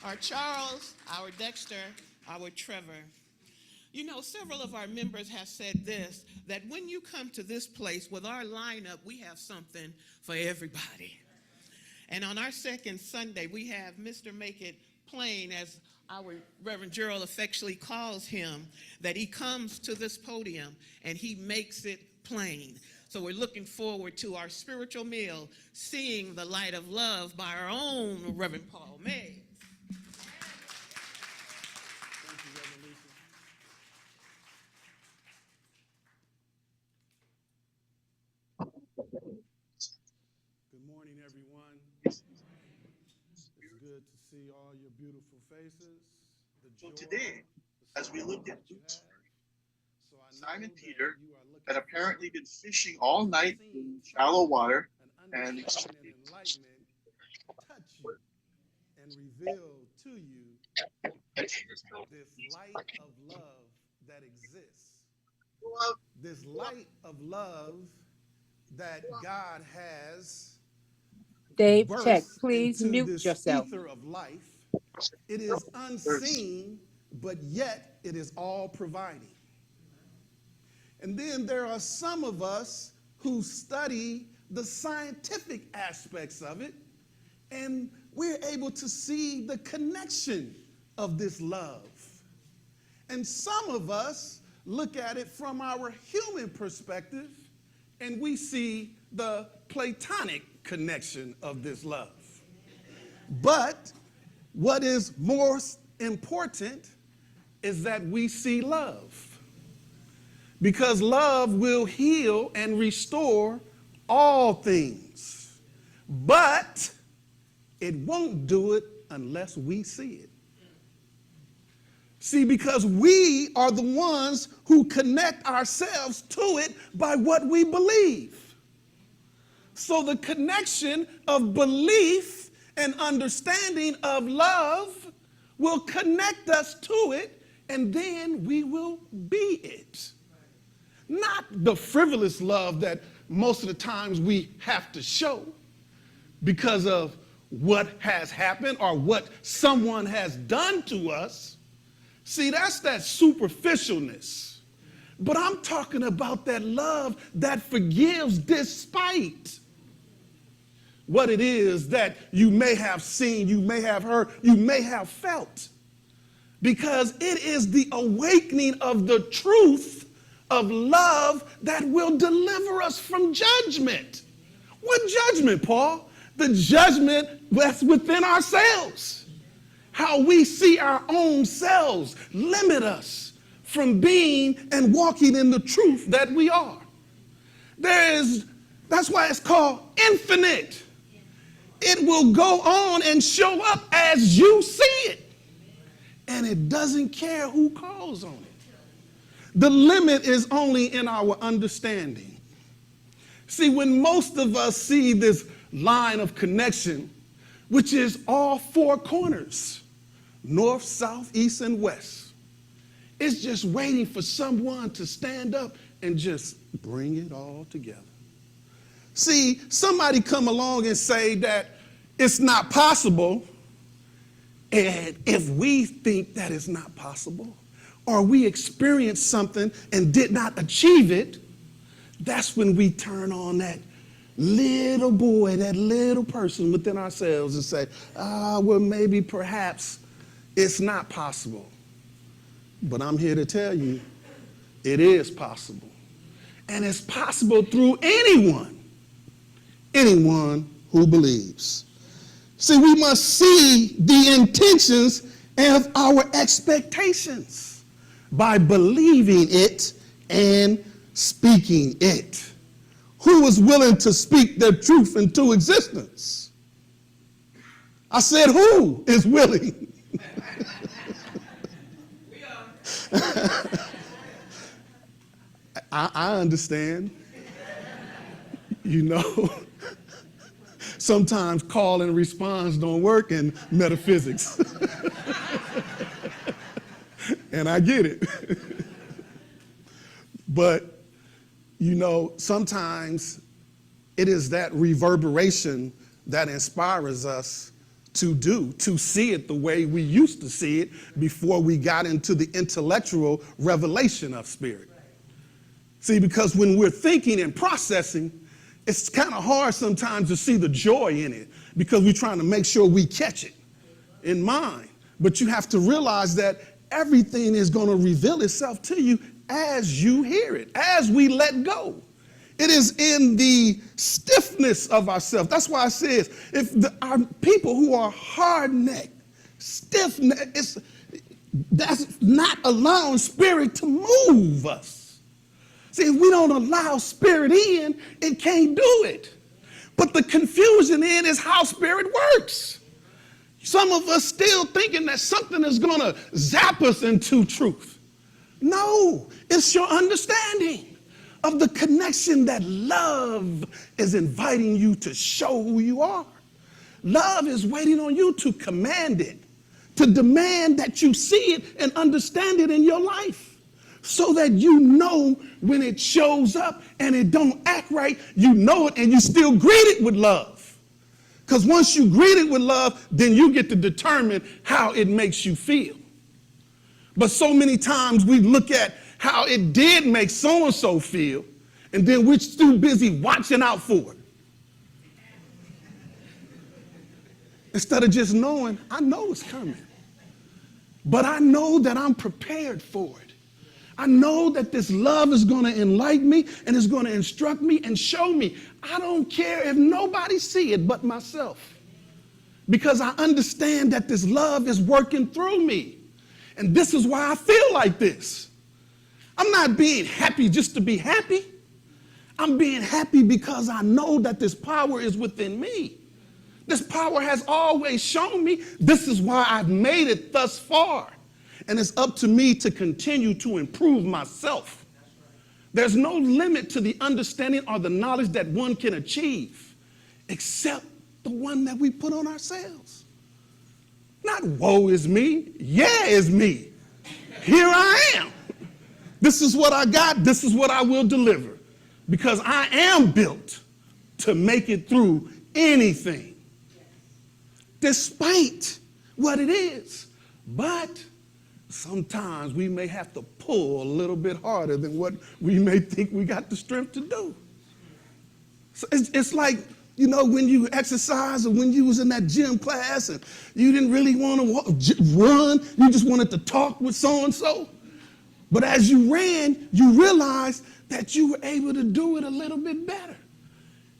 our Charles, our Dexter, our Trevor. You know, several of our members have said this, that when you come to this place with our lineup, we have something for everybody. And on our second Sunday, we have Mr. Make It Plain, as our Reverend Gerald affectionately calls him, that he comes to this podium and he makes it plain. So we're looking forward to our spiritual meal, Seeing the Light of Love by our own Reverend Paul Meggs. Good morning, everyone. It's good to see all your beautiful faces. The joy, Today, the as we smiles look at that you Luke's have. So I know Simon that Peter you are had looking apparently forward been fishing all to night seeing in shallow something, water an and understanding and enlightenment touch you and reveal to you this light of love that exists. This light of love that God has Dave, check. burst Please into mute this yourself. ether of life. It is unseen, but yet it is all providing. And then there are some of us who study the scientific aspects of it, and we're able to see the connection of this love. And some of us look at it from our human perspective, and we see the platonic connection of this love. But what is more important is that we see love. Because love will heal and restore all things. But it won't do it unless we see it. See, because we are the ones who connect ourselves to it by what we believe. So the connection of belief and understanding of love will connect us to it, and then we will be it. Not the frivolous love that most of the times we have to show because of what has happened or what someone has done to us. See, that's that superficialness. But I'm talking about that love that forgives despite what it is that you may have seen, you may have heard, you may have felt. Because it is the awakening of the truth of love that will deliver us from judgment. What judgment, Paul? The judgment that's within ourselves. How we see our own selves limit us from being and walking in the truth that we are. That's why it's called infinite. It will go on and show up as you see it. And it doesn't care who calls on it. The limit is only in our understanding. See, when most of us see this line of connection, which is all four corners, north, south, east, and west, it's just waiting for someone to stand up and just bring it all together. See, somebody come along and say that it's not possible, and if we think that it's not possible, or we experienced something and did not achieve it, that's when we turn on that little boy, that little person within ourselves and say, well, maybe, perhaps it's not possible. But I'm here to tell you, it is possible. And it's possible through anyone who believes. See, we must see the intentions of our expectations by believing it and speaking it. Who is willing to speak their truth into existence? I said, who is willing? I understand. You know, sometimes call and response don't work in metaphysics. And I get it. But, you know, sometimes it is that reverberation that inspires us to see it the way we used to see it before we got into the intellectual revelation of spirit. See, because when we're thinking and processing, it's kind of hard sometimes to see the joy in it because we're trying to make sure we catch it in mind. But you have to realize that everything is going to reveal itself to you as you hear it, as we let go. It is in the stiffness of ourselves. That's why it says, if our people who are hard-necked, stiff-necked, that's not allowing spirit to move us. See, if we don't allow spirit in, it can't do it. But the confusion in is how spirit works. Some of us still thinking that something is going to zap us into truth. No, it's your understanding of the connection that love is inviting you to show who you are. Love is waiting on you to command it, to demand that you see it and understand it in your life so that you know when it shows up and it don't act right, you know it and you still greet it with love. Because once you greet it with love, then you get to determine how it makes you feel. But so many times we look at how it did make so-and-so feel, and then we're too busy watching out for it. Instead of just knowing, I know it's coming. But I know that I'm prepared for it. I know that this love is going to enlighten me and it's going to instruct me and show me. I don't care if nobody see it but myself. Because I understand that this love is working through me. And this is why I feel like this. I'm not being happy just to be happy. I'm being happy because I know that this power is within me. This power has always shown me. This is why I've made it thus far. And it's up to me to continue to improve myself. There's no limit to the understanding or the knowledge that one can achieve except the one that we put on ourselves. Not woe is me, yeah is me. Here I am. This is what I got, this is what I will deliver. Because I am built to make it through anything. Despite what it is. But sometimes we may have to pull a little bit harder than what we may think we got the strength to do. So it's like, you know, when you exercise or when you was in that gym class and you didn't really want to run, you just wanted to talk with so-and-so. But as you ran, you realized that you were able to do it a little bit better.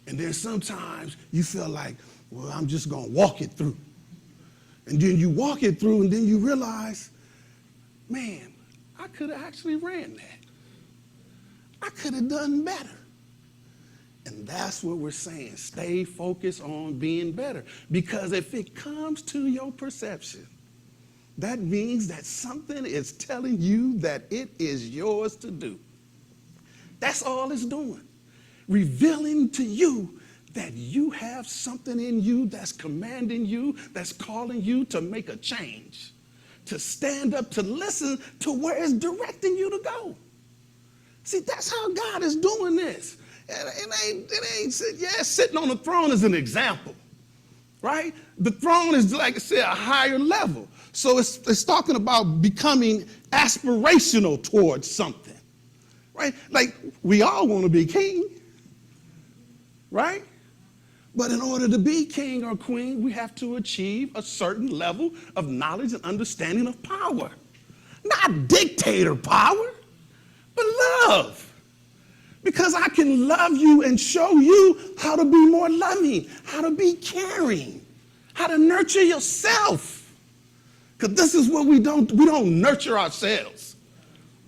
And then sometimes you feel like, well, I'm just going to walk it through. And then you walk it through and then you realize, man, I could have actually ran that. I could have done better. And that's what we're saying. Stay focused on being better. Because if it comes to your perception, that means that something is telling you that it is yours to do. That's all it's doing. Revealing to you that you have something in you that's commanding you, that's calling you to make a change, to stand up, to listen to where it's directing you to go. See, that's how God is doing this. Sitting on the throne is an example, right? The throne is, like I said, a higher level. So it's talking about becoming aspirational towards something, right? Like we all want to be king, right? But in order to be king or queen, we have to achieve a certain level of knowledge and understanding of power. Not dictator power, but love. Because I can love you and show you how to be more loving, how to be caring, how to nurture yourself. Because this is what we don't nurture ourselves.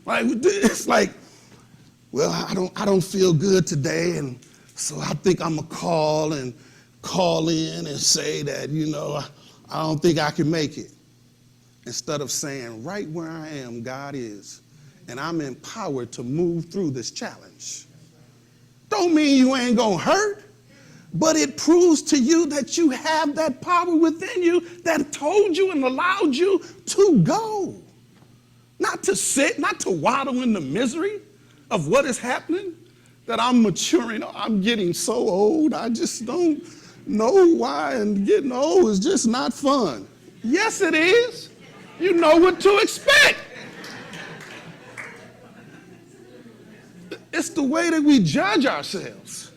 Right? It's like, well, I don't feel good today, and so I think I'm gonna call in and say that, you know, I don't think I can make it. Instead of saying, right where I am, God is, and I'm empowered to move through this challenge. Don't mean you ain't gonna hurt, but it proves to you that you have that power within you that told you and allowed you to go. Not to sit, not to waddle in the misery of what is happening, that I'm maturing, I'm getting so old, I just don't No, why? And getting old is just not fun. Yes, it is. You know what to expect. It's the way that we judge ourselves.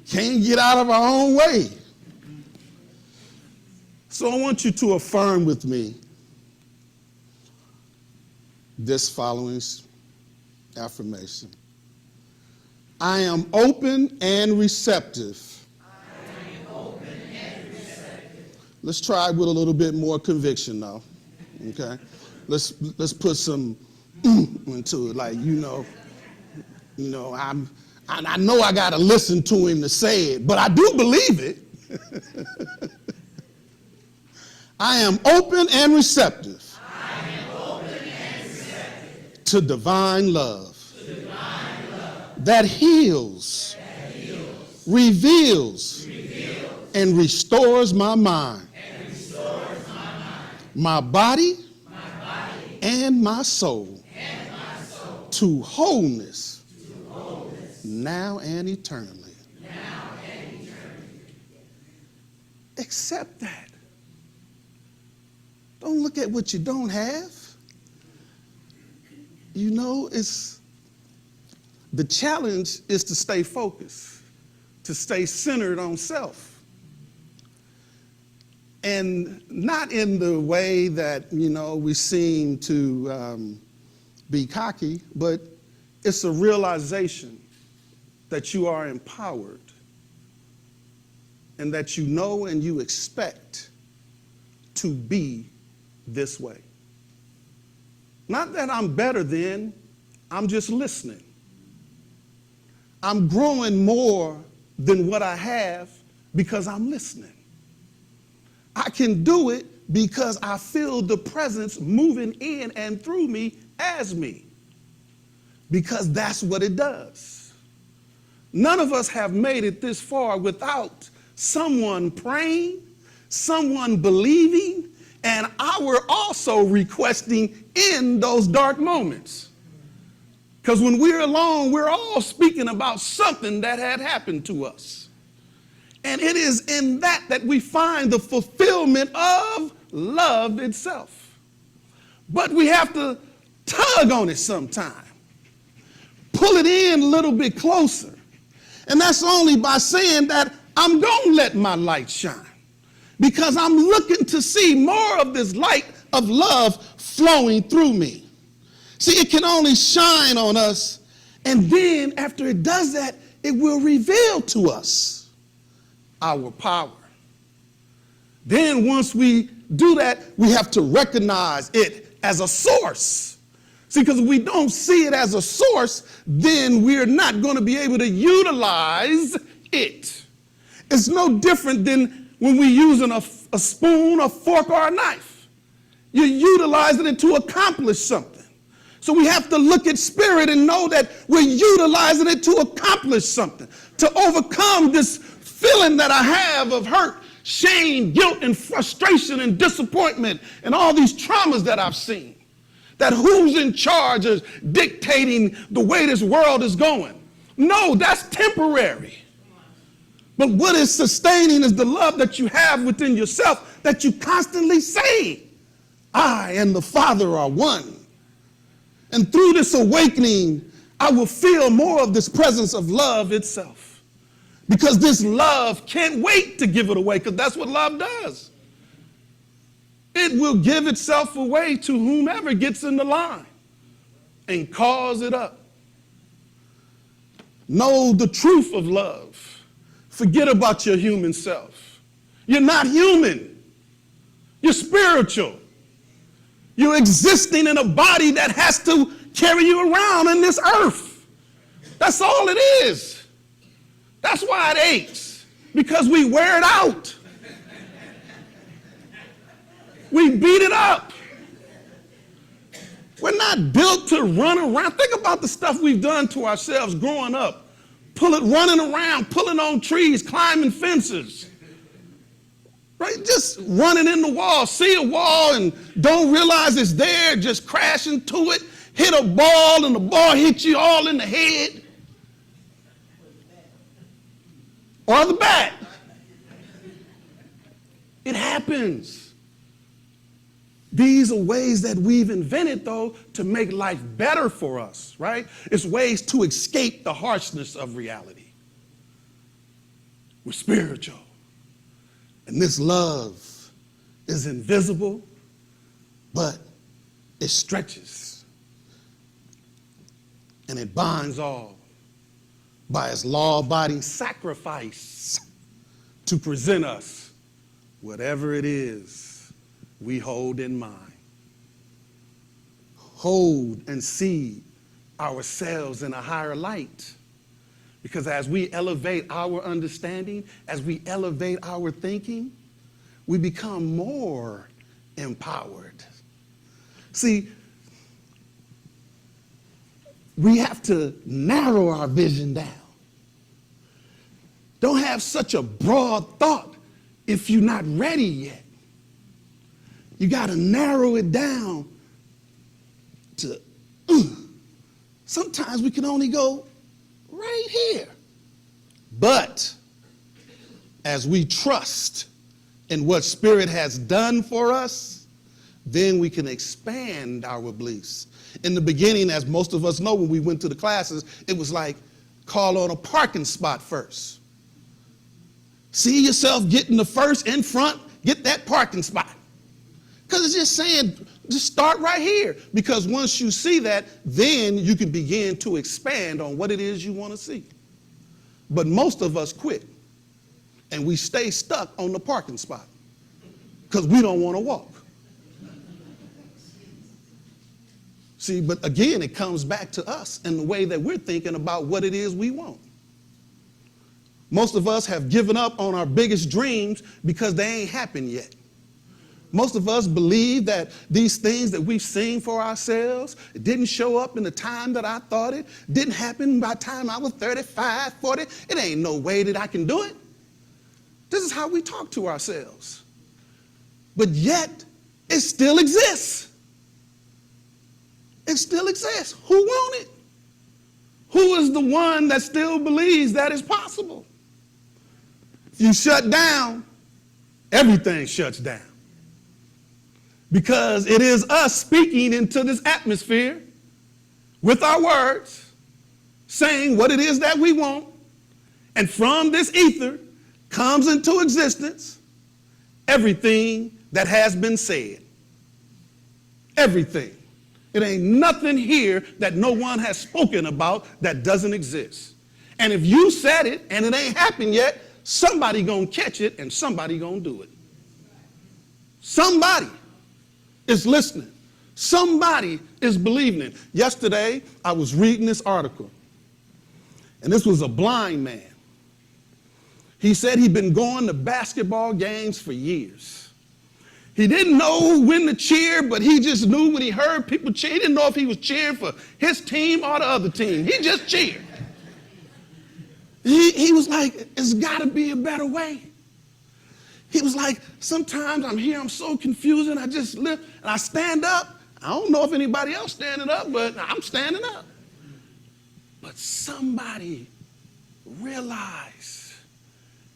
Can't get out of our own way. So I want you to affirm with me this following affirmation. I am open and receptive. I am open and receptive. Let's try with a little bit more conviction now. Okay? Let's put some into it, like, I know I got to listen to him to say it, but I do believe it. I am open and receptive. I am open and receptive to divine love. That heals, reveals, and restores my mind, my body, and my soul, to wholeness, now and eternally. Accept that. Don't look at what you don't have. The challenge is to stay focused, to stay centered on self. And not in the way that, we seem to be cocky, but it's a realization that you are empowered and that you know and you expect to be this way. Not that I'm better than, I'm just listening. I'm growing more than what I have because I'm listening. I can do it because I feel the presence moving in and through me as me. Because that's what it does. None of us have made it this far without someone praying, someone believing, and our also requesting in those dark moments. Because when we're alone, we're all speaking about something that had happened to us. And it is in that we find the fulfillment of love itself. But we have to tug on it sometime. Pull it in a little bit closer. And that's only by saying that I'm going to let my light shine. Because I'm looking to see more of this light of love flowing through me. See, it can only shine on us, and then after it does that, it will reveal to us our power. Then once we do that, we have to recognize it as a source. See, because if we don't see it as a source, then we're not going to be able to utilize it. It's no different than when we're using a spoon, a fork, or a knife. You're utilizing it to accomplish something. So we have to look at spirit and know that we're utilizing it to accomplish something, to overcome this feeling that I have of hurt, shame, guilt, and frustration and disappointment and all these traumas that I've seen. That who's in charge is dictating the way this world is going. No, that's temporary. But what is sustaining is the love that you have within yourself, that you constantly say, I and the Father are one. And through this awakening, I will feel more of this presence of love itself. Because this love can't wait to give it away, because that's what love does. It will give itself away to whomever gets in the line and calls it up. Know the truth of love. Forget about your human self. You're not human. You're spiritual. You're existing in a body that has to carry you around in this earth. That's all it is. That's why it aches, because we wear it out. We beat it up. We're not built to run around. Think about the stuff we've done to ourselves growing up. Running around, pulling on trees, climbing fences. Right? Just running in the wall, see a wall and don't realize it's there, just crash into it, hit a ball and the ball hits you all in the head. or the bad. It happens. These are ways that we've invented, though, to make life better for us, right? It's ways to escape the harshness of reality. We're spiritual. And this love is invisible, but it stretches. And it binds all by its law-abiding sacrifice to present us whatever it is we hold in mind. Hold and see ourselves in a higher light. Because as we elevate our understanding, as we elevate our thinking, we become more empowered. See, we have to narrow our vision down. Don't have such a broad thought if you're not ready yet. You got to narrow it down to, sometimes we can only go right here. But as we trust in what Spirit has done for us, then we can expand our beliefs. In the beginning, as most of us know, when we went to the classes, it was like, call on a parking spot first. See yourself getting the first in front, get that parking spot. Because it's just saying, just start right here. Because once you see that, then you can begin to expand on what it is you want to see. But most of us quit. And we stay stuck on the parking spot. Because we don't want to walk. See, but again, it comes back to us and the way that we're thinking about what it is we want. Most of us have given up on our biggest dreams because they ain't happened yet. Most of us believe that these things that we've seen for ourselves, it didn't show up in the time that I thought it, didn't happen by the time I was 35, 40. It ain't no way that I can do it. This is how we talk to ourselves. But yet, it still exists. It still exists. Who won it? Who is the one that still believes that is possible? If you shut down, everything shuts down. Because it is us speaking into this atmosphere with our words, saying what it is that we want, and from this ether comes into existence everything that has been said. Everything. It ain't nothing here that no one has spoken about that doesn't exist. And if you said it and it ain't happened yet, somebody gonna catch it and somebody gonna do it. Somebody is listening. Somebody is believing it. Yesterday, I was reading this article, and this was a blind man. He said he'd been going to basketball games for years. He didn't know when to cheer, but he just knew when he heard people cheer. He didn't know if he was cheering for his team or the other team. He just cheered. He was like, it's got to be a better way. He was like, sometimes I'm here, I'm so confused, and I just live, and I stand up. I don't know if anybody else standing up, but I'm standing up. But somebody realized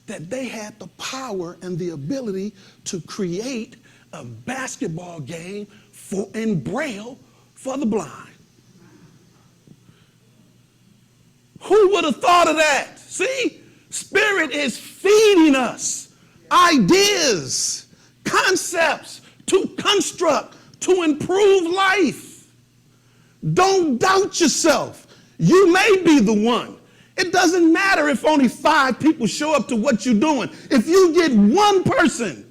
that they had the power and the ability to create a basketball game in Braille for the blind. Who would have thought of that? See, Spirit is feeding us ideas, concepts to construct, to improve life. Don't doubt yourself. You may be the one. It doesn't matter if only 5 people show up to what you're doing. If you get one person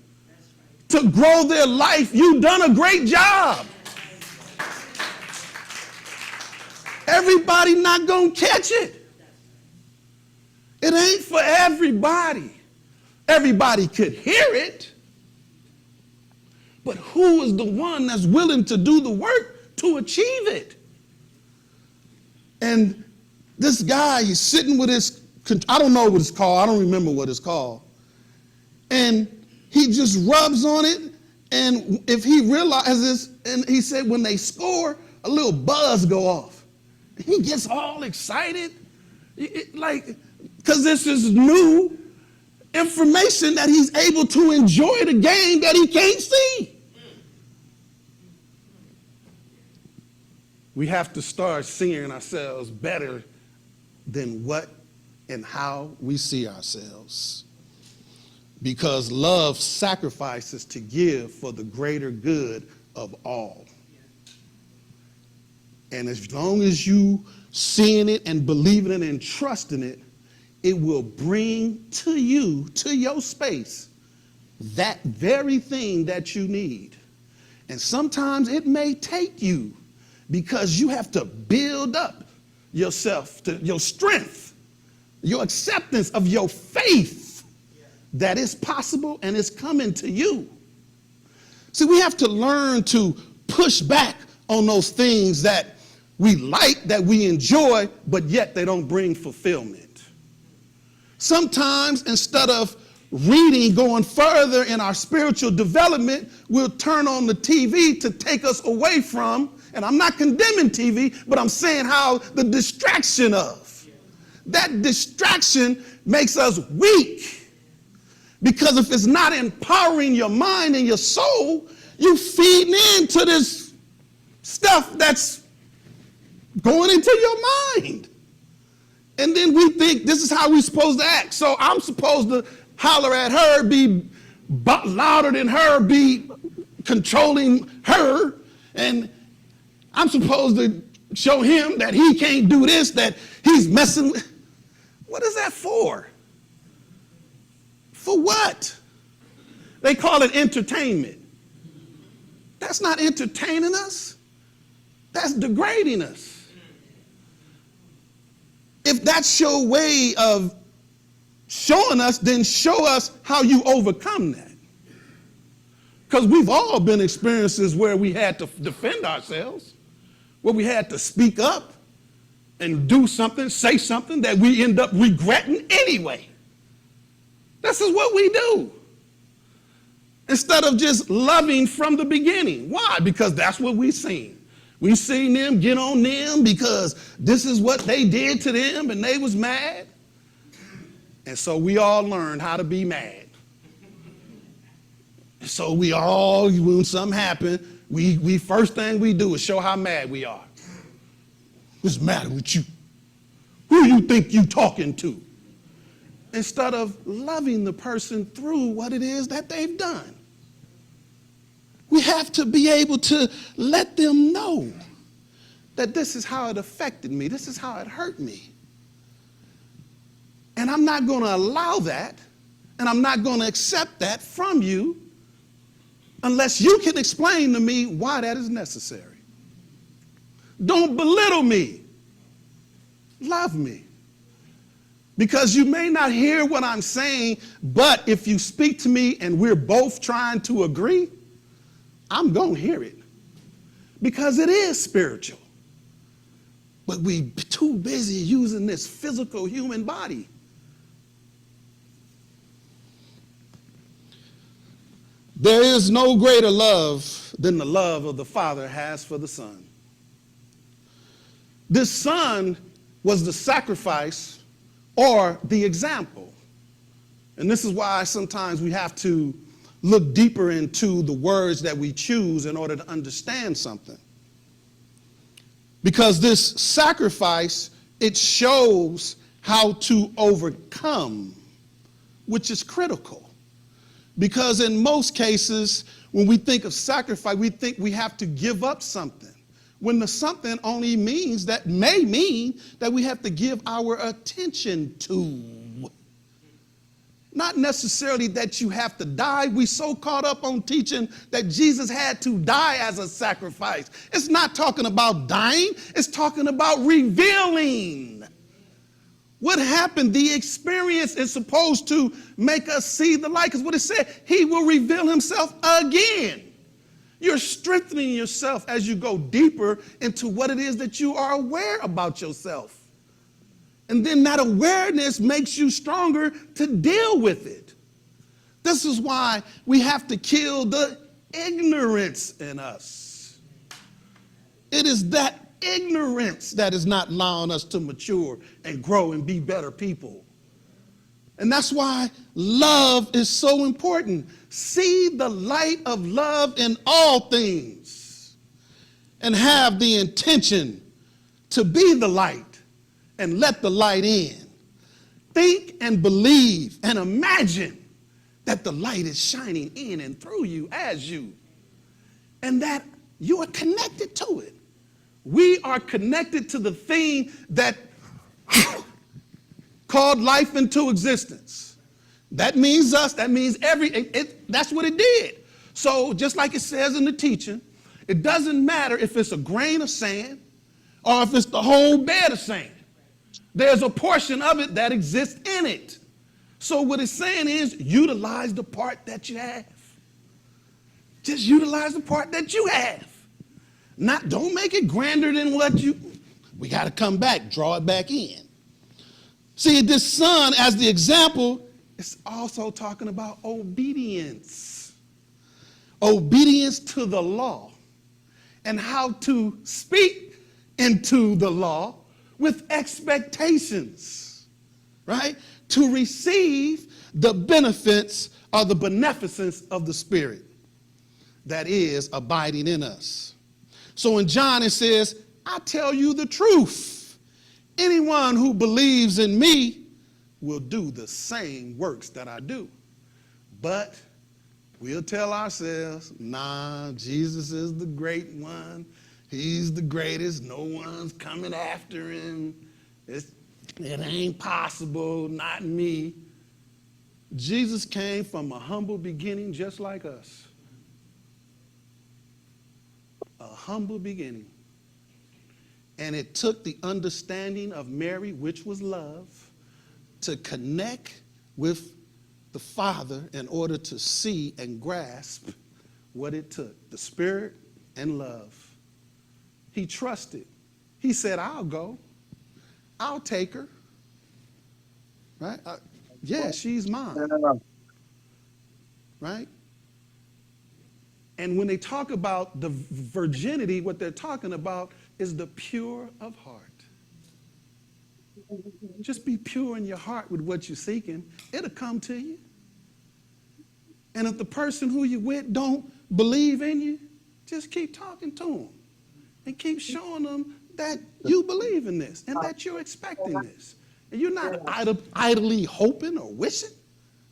to grow their life, you've done a great job. Everybody not gonna catch it. It ain't for everybody. Everybody could hear it, but who is the one that's willing to do the work to achieve it? And this guy, he's sitting with his, I don't know what it's called, I don't remember what it's called, and he just rubs on it, and if he realizes, and he said when they score, a little buzz go off. He gets all excited, like, because this is new. information that he's able to enjoy the game that he can't see. We have to start seeing ourselves better than what and how we see ourselves. Because love sacrifices to give for the greater good of all. And as long as you seeing it and believing it and trusting it, it will bring to you, to your space, that very thing that you need. And sometimes it may take you, because you have to build up yourself, to your strength, your acceptance of your faith that is possible and is coming to you. See, we have to learn to push back on those things that we like, that we enjoy, but yet they don't bring fulfillment. Sometimes instead of reading, going further in our spiritual development, we'll turn on the TV to take us away from, and I'm not condemning TV, but I'm saying how the distraction of, that distraction makes us weak. Because if it's not empowering your mind and your soul, you feeding into this stuff that's going into your mind. And then we think this is how we're supposed to act. So I'm supposed to holler at her, be louder than her, be controlling her, and I'm supposed to show him that he can't do this, that he's messing with. What is that for? For what? They call it entertainment. That's not entertaining us. That's degrading us. If that's your way of showing us, then show us how you overcome that. Because we've all been experiences where we had to defend ourselves, where we had to speak up and do something, say something that we end up regretting anyway. This is what we do. Instead of just loving from the beginning. Why? Because that's what we've seen. We seen them get on them because this is what they did to them and they was mad. And so we all learned how to be mad. So we all, when something happened, we first thing we do is show how mad we are. What's the matter with you? Who you think you talking to? Instead of loving the person through what it is that they've done. We have to be able to let them know that this is how it affected me. This is how it hurt me. And I'm not going to allow that, and I'm not going to accept that from you unless you can explain to me why that is necessary. Don't belittle me. Love me. Because you may not hear what I'm saying, but if you speak to me and we're both trying to agree, I'm going to hear it. Because it is spiritual. But we too busy using this physical human body. There is no greater love than the love of the Father has for the Son. This Son was the sacrifice or the example. And this is why sometimes we have to look deeper into the words that we choose in order to understand something. Because this sacrifice, it shows how to overcome, which is critical. Because in most cases, when we think of sacrifice, we think we have to give up something. When the something only means that, may mean that we have to give our attention to. Not necessarily that you have to die. We so caught up on teaching that Jesus had to die as a sacrifice. It's not talking about dying. It's talking about revealing. What happened? The experience is supposed to make us see the light. Because what it said, he will reveal himself again. You're strengthening yourself as you go deeper into what it is that you are aware about yourself. And then that awareness makes you stronger to deal with it. This is why we have to kill the ignorance in us. It is that ignorance that is not allowing us to mature and grow and be better people. And that's why love is so important. See the light of love in all things and have the intention to be the light and let the light in. Think and believe and imagine that the light is shining in and through you as you, and that you are connected to it. We are connected to the thing that called life into existence. That means us. That means that's what it did. So just like it says in the teaching, it doesn't matter if it's a grain of sand or if it's the whole bed of sand. There's a portion of it that exists in it. So what it's saying is utilize the part that you have. Just utilize the part that you have. Don't make it grander than we got to come back, draw it back in. See, this son, as the example, is also talking about obedience. Obedience to the law and how to speak into the law with expectations, right? To receive the benefits or the beneficence of the Spirit that is abiding in us. So in John it says, I tell you the truth. Anyone who believes in me will do the same works that I do. But we'll tell ourselves, nah, Jesus is the great one. He's the greatest. No one's coming after him. It ain't possible, not me. Jesus came from a humble beginning just like us. A humble beginning. And it took the understanding of Mary, which was love, to connect with the Father in order to see and grasp what it took, the Spirit and love. He trusted. He said, I'll go. I'll take her. Right? Yeah, she's mine. Right? And when they talk about the virginity, what they're talking about is the pure of heart. Just be pure in your heart with what you're seeking. It'll come to you. And if the person who you're with don't believe in you, just keep talking to them and keep showing them that you believe in this and that you're expecting this. And you're not idly hoping or wishing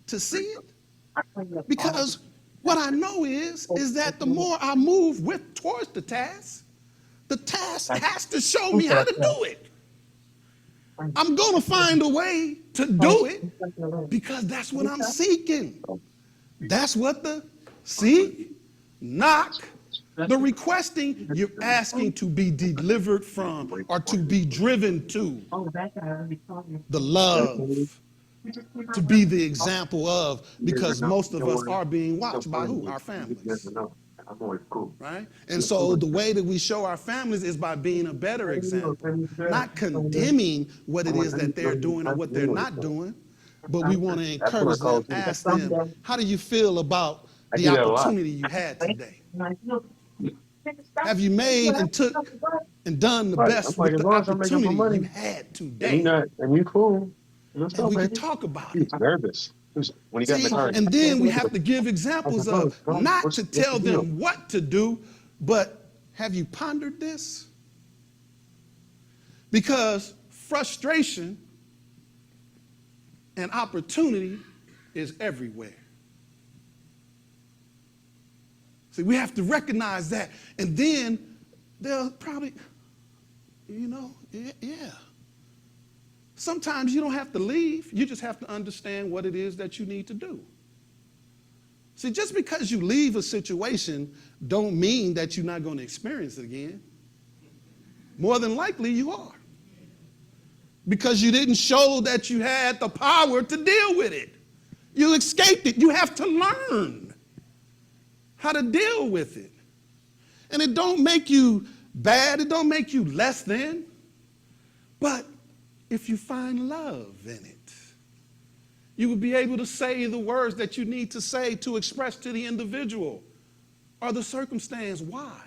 to see it. Because what I know is that the more I move towards the task has to show me how to do it. I'm going to find a way to do it because that's what I'm seeking. That's what the seek, knock, the requesting, you're asking to be delivered from or to be driven to. The love, to be the example of, because most of us are being watched by who? Our families. Right? And so the way that we show our families is by being a better example, not condemning what it is that they're doing or what they're not doing, but we want to encourage them, ask them, how do you feel about the opportunity you had today? Have you made and took and done the best with the opportunity you had today? And you cool. And we can talk about it. He's nervous. When he got in the See, car. and then we have to give examples of not to tell them what to do, but have you pondered this? Because frustration and opportunity is everywhere. See, we have to recognize that. And then they'll probably, yeah. Sometimes you don't have to leave. You just have to understand what it is that you need to do. See, just because you leave a situation don't mean that you're not going to experience it again. More than likely you are. Because you didn't show that you had the power to deal with it. You escaped it. You have to learn how to deal with it. And it don't make you bad. It don't make you less than. But if you find love in it, you will be able to say the words that you need to say to express to the individual or the circumstance why.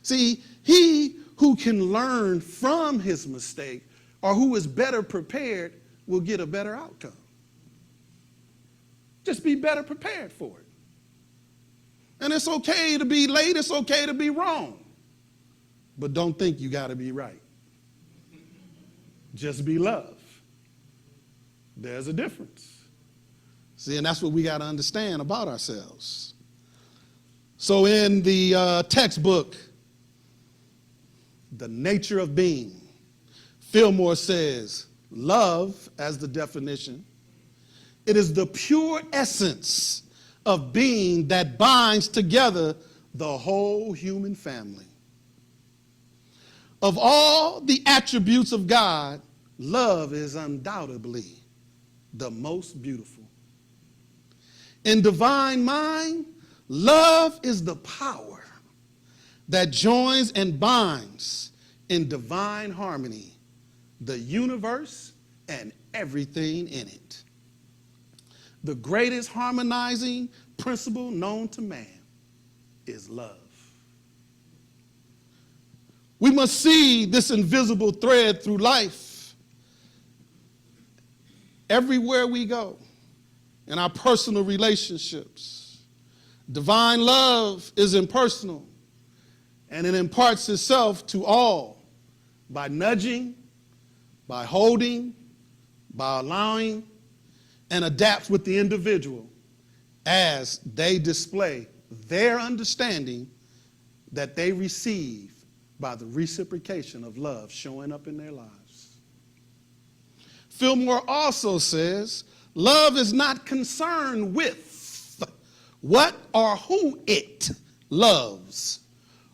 See, he who can learn from his mistake or who is better prepared will get a better outcome. Just be better prepared for it. And it's okay to be late, it's okay to be wrong. But don't think you got to be right. Just be love. There's a difference. See, and that's what we got to understand about ourselves. So in the textbook, The Nature of Being, Fillmore says, love, as the definition, it is the pure essence of being that binds together the whole human family. Of all the attributes of God, love is undoubtedly the most beautiful. In divine mind, love is the power that joins and binds in divine harmony the universe and everything in it. The greatest harmonizing principle known to man is love. We must see this invisible thread through life everywhere we go, in our personal relationships. Divine love is impersonal, and it imparts itself to all by nudging, by holding, by allowing, and adapts with the individual as they display their understanding that they receive by the reciprocation of love showing up in their lives. Fillmore also says, love is not concerned with what or who it loves,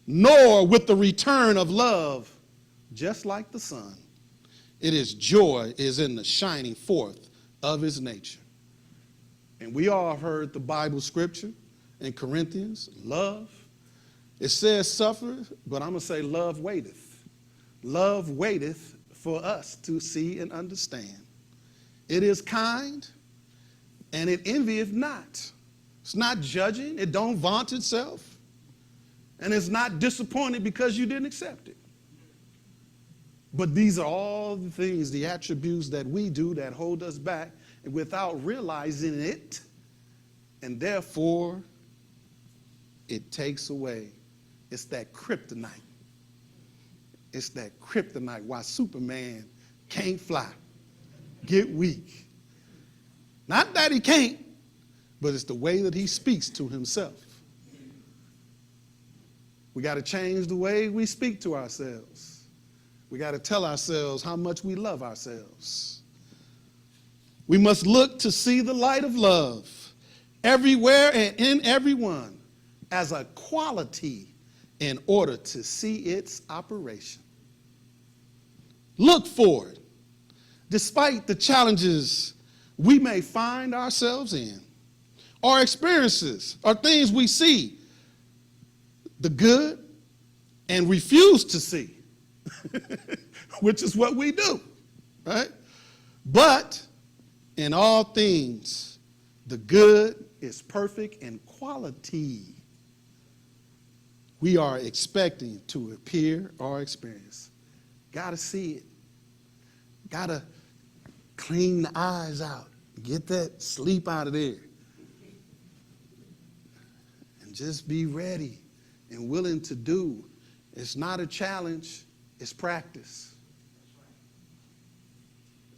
nor with the return of love, just like the sun. It is joy is in the shining forth of his nature. And we all heard the Bible scripture in Corinthians, love. It says suffer, but I'm going to say love waiteth. Love waiteth for us to see and understand. It is kind, and it envieth not. It's not judging. It don't vaunt itself. And it's not disappointed because you didn't accept it. But these are all the things, the attributes that we do that hold us back without realizing it, and therefore it takes away. It's that kryptonite. It's that kryptonite why Superman can't fly, get weak. Not that he can't, but it's the way that he speaks to himself. We got to change the way we speak to ourselves. We got to tell ourselves how much we love ourselves. We must look to see the light of love everywhere and in everyone as a quality in order to see its operation. Look for it, despite the challenges we may find ourselves in, or experiences, or things we see the good and refuse to see, which is what we do, right? But in all things, the good is perfect in quality we are expecting to appear or experience. Got to see it. Got to clean the eyes out. Get that sleep out of there. And just be ready and willing to do. It's not a challenge, it's practice.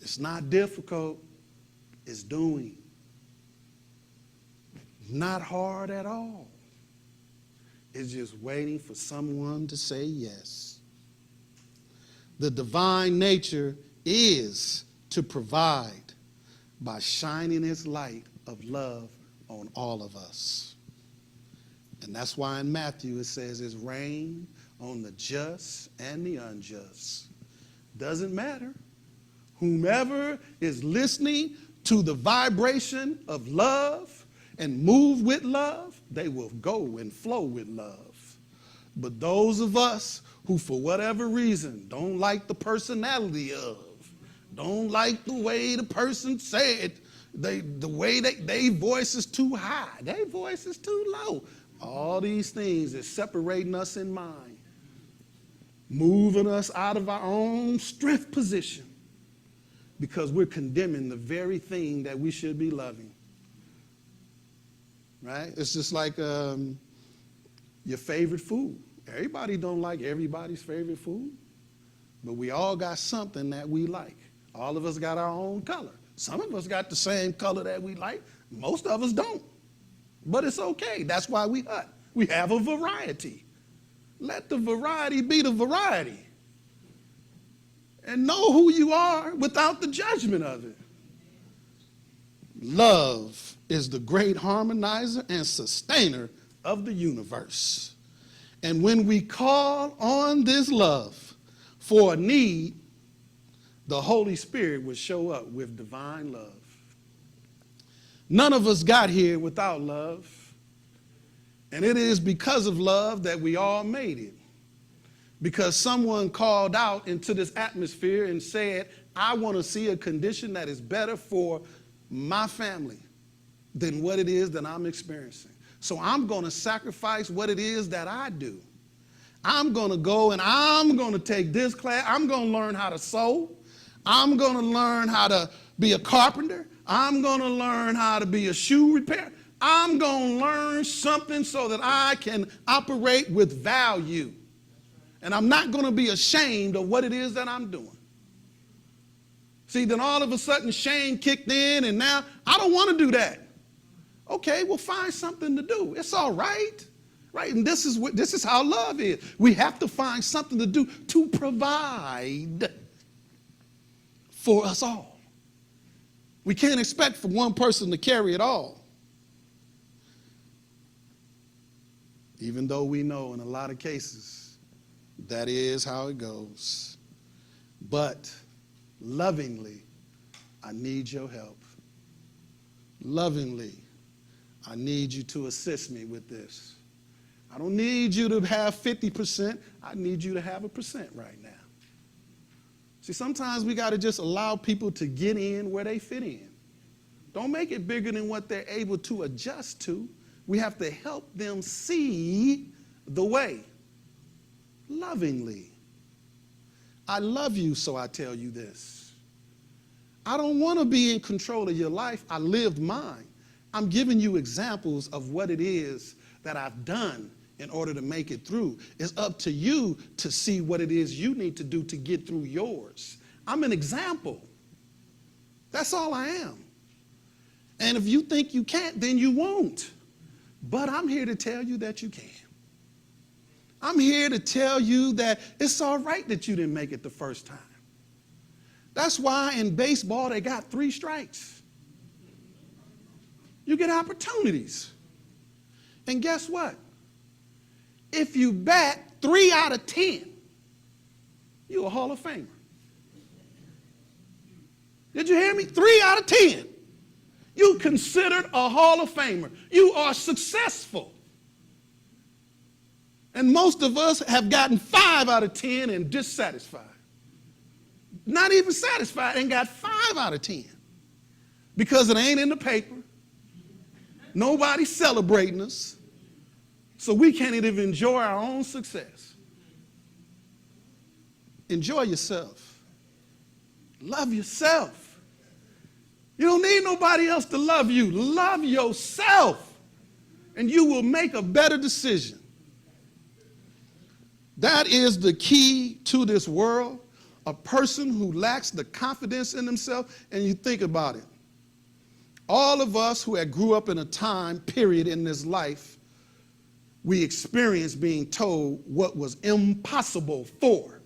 It's not difficult, it's doing. Not hard at all. It's just waiting for someone to say yes. The divine nature is to provide by shining its light of love on all of us. And that's why in Matthew it says it's rain on the just and the unjust. Doesn't matter. Whomever is listening to the vibration of love and move with love, they will go and flow with love. But those of us who, for whatever reason, don't like the personality of, don't like the way the person said, the way their voice is too high, their voice is too low. All these things is separating us in mind, moving us out of our own strength position because we're condemning the very thing that we should be loving. Right? It's just like your favorite food. Everybody don't like everybody's favorite food, but we all got something that we like. All of us got our own color. Some of us got the same color that we like. Most of us don't. But it's okay. That's why we hunt. We have a variety. Let the variety be the variety. And know who you are without the judgment of it. Love is the great harmonizer and sustainer of the universe. And when we call on this love for a need, the Holy Spirit will show up with divine love. None of us got here without love. And it is because of love that we all made it. Because someone called out into this atmosphere and said, I want to see a condition that is better for my family than what it is that I'm experiencing. So I'm going to sacrifice what it is that I do. I'm going to go and I'm going to take this class. I'm going to learn how to sew. I'm going to learn how to be a carpenter. I'm going to learn how to be a shoe repairer. I'm going to learn something so that I can operate with value. And I'm not going to be ashamed of what it is that I'm doing. See, then all of a sudden shame kicked in and now I don't want to do that. Okay, well, find something to do. It's all right. Right? And this is how love is. We have to find something to do to provide for us all. We can't expect for one person to carry it all. Even though we know in a lot of cases that is how it goes. But lovingly, I need your help. Lovingly, I need you to assist me with this. I don't need you to have 50%. I need you to have 1% right now. See, sometimes we got to just allow people to get in where they fit in. Don't make it bigger than what they're able to adjust to. We have to help them see the way. Lovingly. I love you, so I tell you this. I don't want to be in control of your life. I lived mine. I'm giving you examples of what it is that I've done in order to make it through. It's up to you to see what it is you need to do to get through yours. I'm an example. That's all I am. And if you think you can't, then you won't. But I'm here to tell you that you can. I'm here to tell you that it's all right that you didn't make it the first time. That's why in baseball they got 3 strikes. You get opportunities. And guess what? If you bat 3 out of 10, you're a Hall of Famer. Did you hear me? 3 out of 10. You considered a Hall of Famer. You are successful. And most of us have gotten 5 out of 10 and dissatisfied. Not even satisfied and got 5 out of 10. Because it ain't in the paper. Nobody's celebrating us. So we can't even enjoy our own success. Enjoy yourself. Love yourself. You don't need nobody else to love you. Love yourself, and you will make a better decision. That is the key to this world. A person who lacks the confidence in themselves, and you think about it. All of us who had grew up in a time period in this life, we experienced being told what was impossible for.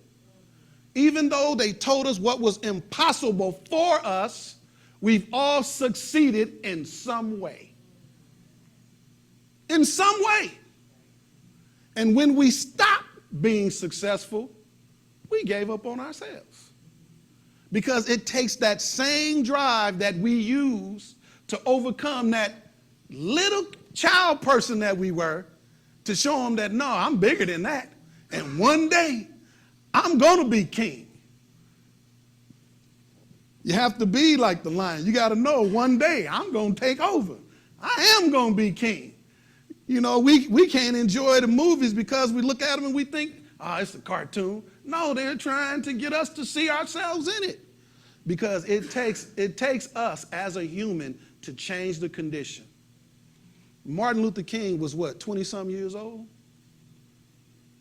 Even though they told us what was impossible for us, we've all succeeded in some way. In some way. And when we stopped being successful, we gave up on ourselves. Because it takes that same drive that we use to overcome that little child person that we were to show them that, no, I'm bigger than that. And one day, I'm going to be king. You have to be like the lion. You got to know one day I'm going to take over. I am going to be king. You know, we can't enjoy the movies because we look at them and we think, oh, it's a cartoon. No, they're trying to get us to see ourselves in it. Because it takes us as a human to change the condition. Martin Luther King was what, 20-some years old?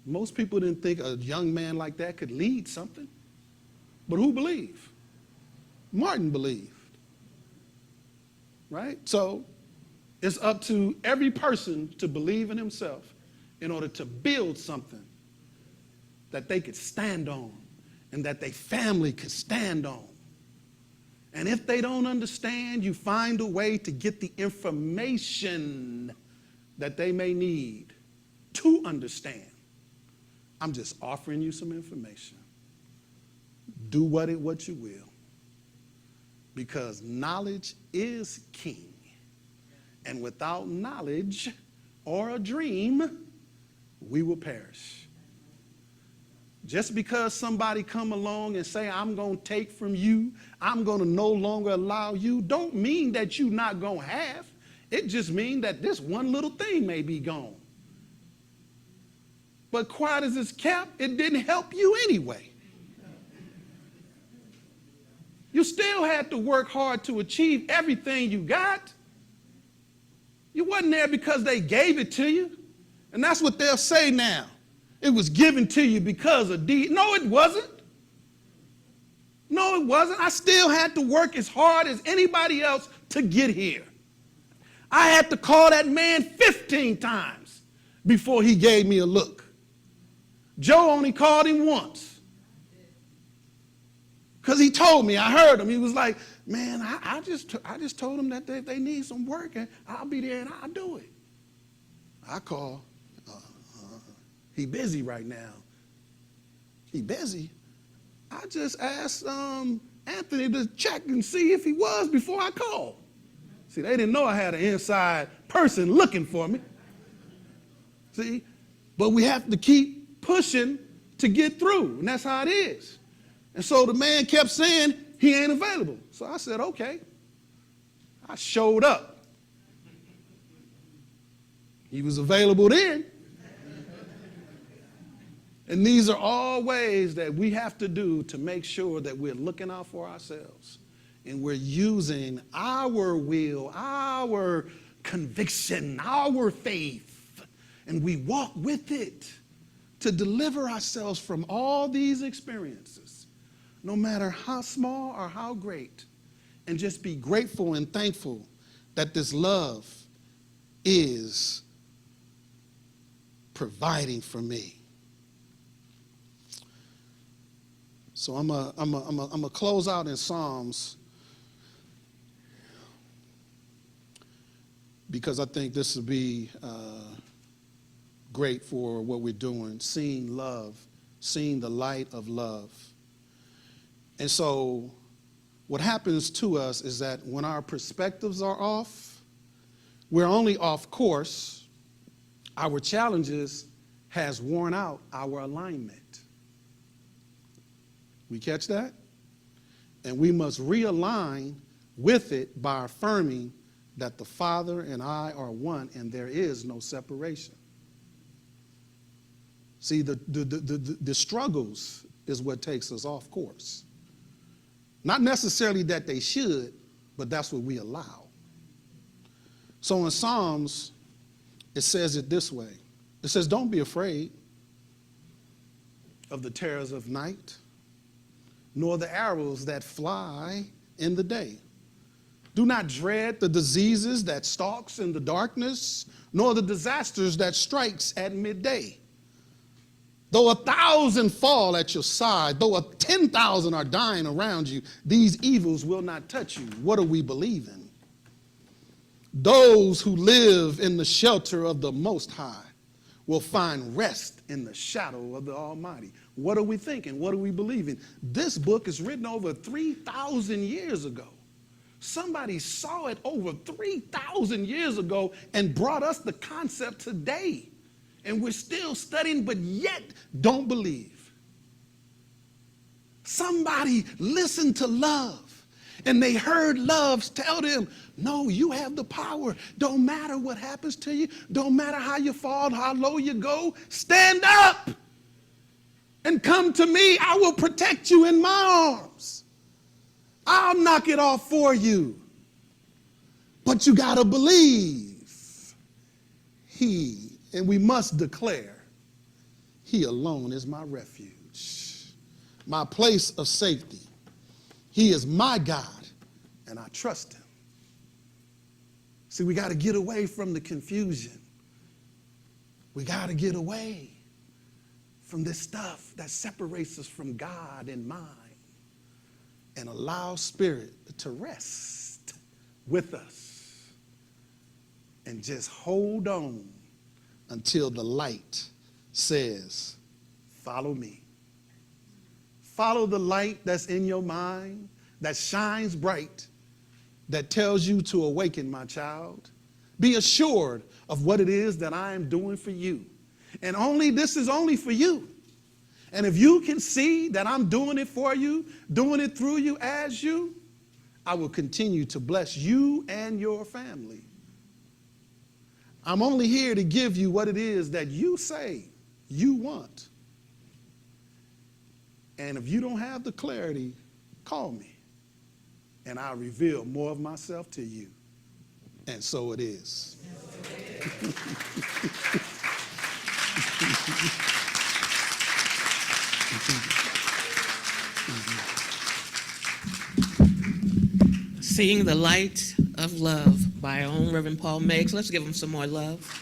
Most people didn't think a young man like that could lead something. But who believed? Martin believed. Right? So it's up to every person to believe in himself in order to build something that they could stand on and that their family could stand on. And if they don't understand, you find a way to get the information that they may need to understand. I'm just offering you some information. Do what you will. Because knowledge is king. And without knowledge or a dream, we will perish. Just because somebody come along and say, I'm going to take from you, I'm going to no longer allow you, don't mean that you're not going to have. It just means that this one little thing may be gone. But quiet as it's kept, it didn't help you anyway. You still had to work hard to achieve everything you got. You wasn't there because they gave it to you. And that's what they'll say now. It was given to you because of deed. No, it wasn't. No, it wasn't. I still had to work as hard as anybody else to get here. I had to call that man 15 times before he gave me a look. Joe only called him once. Because he told me, I heard him. He was like, man, I just told him that they need some work, and I'll be there and I'll do it. I call. He busy right now. He busy? I just asked Anthony to check and see if he was before I called. See, they didn't know I had an inside person looking for me. See? But we have to keep pushing to get through, and that's how it is. And so the man kept saying he ain't available. So I said, okay. I showed up. He was available then. And these are all ways that we have to do to make sure that we're looking out for ourselves and we're using our will, our conviction, our faith, and we walk with it to deliver ourselves from all these experiences, no matter how small or how great, and just be grateful and thankful that this love is providing for me. So I'm gonna close out in Psalms because I think this will be great for what we're doing, seeing love, seeing the light of love. And so what happens to us is that when our perspectives are off, we're only off course. Our challenges has worn out our alignment. We catch that? And we must realign with it by affirming that the Father and I are one and there is no separation. See, the struggles is what takes us off course. Not necessarily that they should, but that's what we allow. So in Psalms, it says it this way. It says, don't be afraid of the terrors of night, nor the arrows that fly in the day. Do not dread the diseases that stalks in the darkness, nor the disasters that strikes at midday. Though 1,000 fall at your side, though 10,000 are dying around you, these evils will not touch you. What are we believing? Those who live in the shelter of the Most High will find rest in the shadow of the Almighty. What are we thinking? What are we believing? This book is written over 3,000 years ago. Somebody saw it over 3,000 years ago and brought us the concept today. And we're still studying, but yet don't believe. Somebody listened to love, and they heard love tell them, no, you have the power. Don't matter what happens to you. Don't matter how you fall, how low you go. Stand up and come to me. I will protect you in my arms. I'll knock it off for you. But you got to believe he, and we must declare, he alone is my refuge, my place of safety. He is my God, and I trust him. See, we got to get away from the confusion. We got to get away from this stuff that separates us from God and mind, and allow Spirit to rest with us and just hold on until the light says, follow me. Follow the light that's in your mind, that shines bright, that tells you to awaken, my child. Be assured of what it is that I am doing for you. And this is only for you. And if you can see that I'm doing it for you, doing it through you, as you, I will continue to bless you and your family. I'm only here to give you what it is that you say you want. And if you don't have the clarity, call me, and I'll reveal more of myself to you. And so it is. Seeing the Light of Love by our own Reverend Paul Meggs. Let's give him some more love.